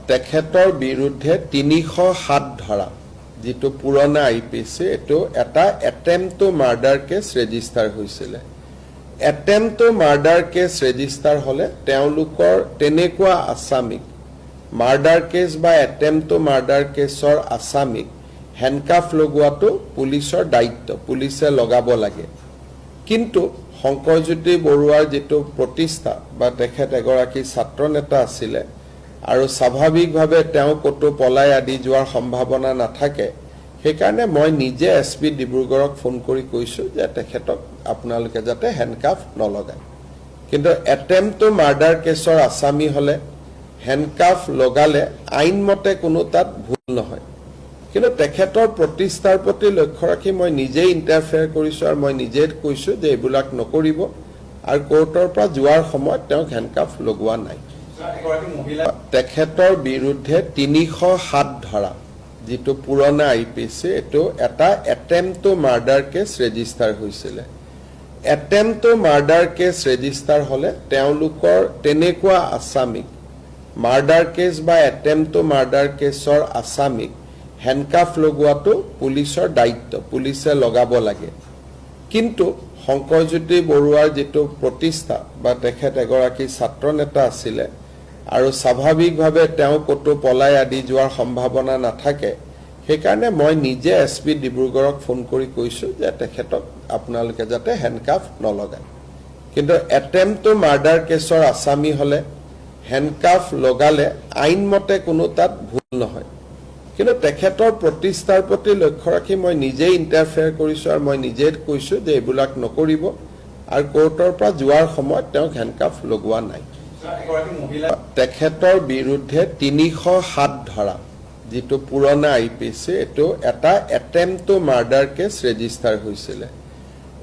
তেখেতৰ বিৰুদ্ধে ৩০৭ ধাৰা যেটো পুৰণা আইপিসি এটো এটা attempt to murder case register হৈছিল attempt to murder case register হলে তেওঁলোকৰ তেনেকুৱা আসামিক মাৰ্ডাৰ কেছ বা অ্যাটেম্প টু মাৰ্ডাৰ কেছৰ আসামিক হ্যান্ডকাফ লগোৱাটো পুলিচৰ দায়িত্ব পুলিচে লগাব লাগে কিন্তু শংকৰজ্যোতি বৰুৱাৰ যেটো প্ৰতিষ্ঠা বা তেখেত এগৰাকী ছাত্ৰ নেতা আছিল আৰু স্বাভাৱিকভাৱে তেওঁ কতো পলাই আদি যোৱাৰ সম্ভাৱনা নাথাকে সেইকাৰণে মই নিজে এসপি ডিব্ৰুগড়ক ফোন কৰি কৈছো যে তেখেতক আপোনালোকে যাতে হ্যান্ডকাফ নলগায় কিন্তু অ্যাটেম্প টু মাৰ্ডাৰ কেছৰ আসামি হলে হ্যান্ডকাফ লগালে আইনমতে কোনো তাত ভুল নহয় কিন্তু তেখেতৰ প্ৰতিষ্ঠাৰ প্ৰতি লক্ষ্য ৰাখি মই নিজে ইন্টাৰফেয়াৰ কৰিছো আৰু মই নিজে কৈছো যে এইবিলাক নকৰিব আৰু কোৰ্টৰ পৰা যোৱাৰ সময়ত তেওঁ হ্যান্ডকাফ লগোৱা নাই তেখেতৰ বিৰুদ্ধে ৩০৭ ধাৰা যেটো পুৰণা আইপিসি এটো এটা attempt to murder case register হৈছিল attempt to murder case register হলে তেওঁলোকৰ তেনেকুৱা আসামিক মাৰ্ডাৰ কেছ বা অ্যাটেম্প টু মাৰ্ডাৰ কেছৰ আসামিক হ্যান্ডকাফ লগোৱাটো পুলিচৰ দায়িত্ব পুলিচে লগাব লাগে কিন্তু শংকৰজ্যোতি বৰুৱাৰ যেটো প্ৰতিষ্ঠা বা তেখেত এগৰাকী ছাত্ৰ নেতা আছিল আৰু স্বাভাৱিকভাৱে তেওঁ কতো পলাই আদি যোৱাৰ সম্ভাৱনা নাথাকে সেইকাৰণে মই নিজে এসপি ডিব্ৰুগড়ক ফোন কৰি কৈছো যে তেখেতক আপোনালোকে যাতে হ্যান্ডকাফ নলগায় কিন্তু অ্যাটেম্প টু মাৰ্ডাৰ কেছৰ আসামি হলে হ্যান্ডকাফ লগালে আইনমতে কোনো তাত ভুল নহয় কিন্তু তেখেতৰ প্ৰতিষ্ঠাৰ প্ৰতি লক্ষ্য ৰাখি মই নিজে ইন্টাৰফেয়াৰ কৰিছো আৰু মই নিজে কৈছো যে এইবিলাক নকৰিব আৰু কোৰ্টৰ পৰা যোৱাৰ সময়ত তেওঁ হ্যান্ডকাফ লগোৱা নাই তেখেতৰ বিৰুদ্ধে ৩০৭ ধাৰা যেটো পুৰণা আইপিসি এটো এটা attempt to murder case register হৈছিল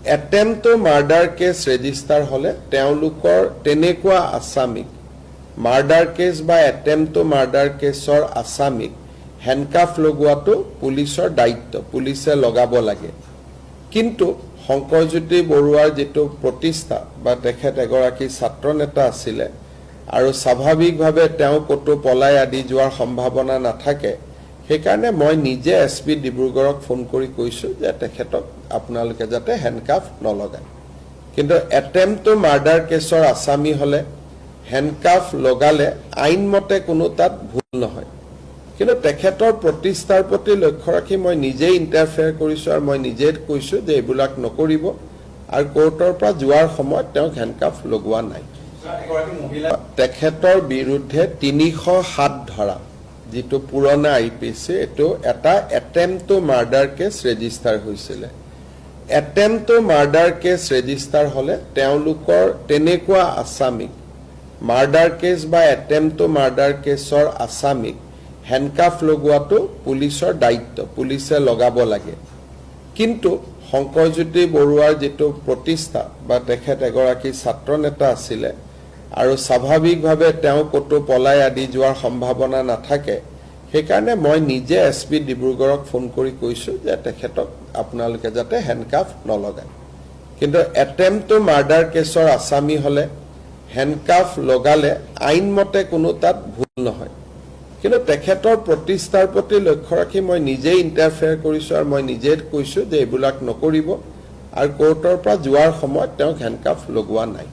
attempt to murder case register হলে তেওঁলোকৰ তেনেকুৱা আসামিক মাৰ্ডাৰ কেছ বা অ্যাটেম্প টু মাৰ্ডাৰ কেছৰ আসামিক হ্যান্ডকাফ লগোৱাটো পুলিচৰ দায়িত্ব পুলিচে লগাব লাগে কিন্তু শংকৰজ্যোতি বৰুৱাৰ যেটো প্ৰতিষ্ঠা বা তেখেত এগৰাকী ছাত্ৰ নেতা আছিল আৰু স্বাভাৱিকভাৱে তেওঁ কতো পলাই আদি যোৱাৰ সম্ভাৱনা নাথাকে সেইকাৰণে মই নিজে এসপি ডিব্ৰুগড়ক ফোন কৰি কৈছো যে তেখেতক আপোনালোকে যাতে হ্যান্ডকাফ নলগায় কিন্তু অ্যাটেম্প টু মাৰ্ডাৰ কেছৰ আসামি হলে হ্যান্ডকাফ লগালে আইনমতে কোনো তাত ভুল নহয় কিন্তু তেখেতৰ প্ৰতিষ্ঠাৰ প্ৰতি লক্ষ্য ৰাখি মই নিজে ইন্টাৰফেয়াৰ কৰিছো আৰু মই নিজে কৈছো যে এইবিলাক নকৰিব আৰু কোৰ্টৰ পৰা যোৱাৰ সময়ত তেওঁ হ্যান্ডকাফ লগোৱা নাই তেখেতৰ বিৰুদ্ধে ৩০৭ ধাৰা যেটো পুৰণা আইপিসি এটো এটা attempt to murder case register হৈছিল attempt to murder case register হলে তেওঁলোকৰ তেনেকুৱা আসামিক মাৰ্ডাৰ কেছ বা অ্যাটেম্প টু মাৰ্ডাৰ কেছৰ আসামিক হ্যান্ডকাফ লগোৱাটো পুলিচৰ দায়িত্ব পুলিচে লগাব লাগে কিন্তু শংকৰজ্যোতি বৰুৱাৰ যেটো প্ৰতিষ্ঠা বা তেখেত এগৰাকী ছাত্ৰ নেতা আছিল আৰু স্বাভাৱিকভাৱে তেওঁ কতো পলাই আদি যোৱাৰ সম্ভাৱনা নাথাকে সেইকাৰণে মই নিজে এসপি ডিব্ৰুগড়ক ফোন কৰি কৈছো যে তেখেতক আপোনালোকে যাতে হ্যান্ডকাফ নলগায় কিন্তু অ্যাটেম্প টু মাৰ্ডাৰ কেছৰ আসামি হলে হ্যান্ডকাফ লগালে আইনমতে কোনো তাত ভুল নহয় কিন্তু তেখেতৰ প্ৰতিষ্ঠাৰ প্ৰতি লক্ষ্য ৰাখি মই নিজে ইন্টাৰফেয়াৰ কৰিছো আৰু মই নিজে কৈছো যে এইবিলাক নকৰিব আৰু কোৰ্টৰ পৰা যোৱাৰ সময়ত তেওঁ হ্যান্ডকাফ লগোৱা নাই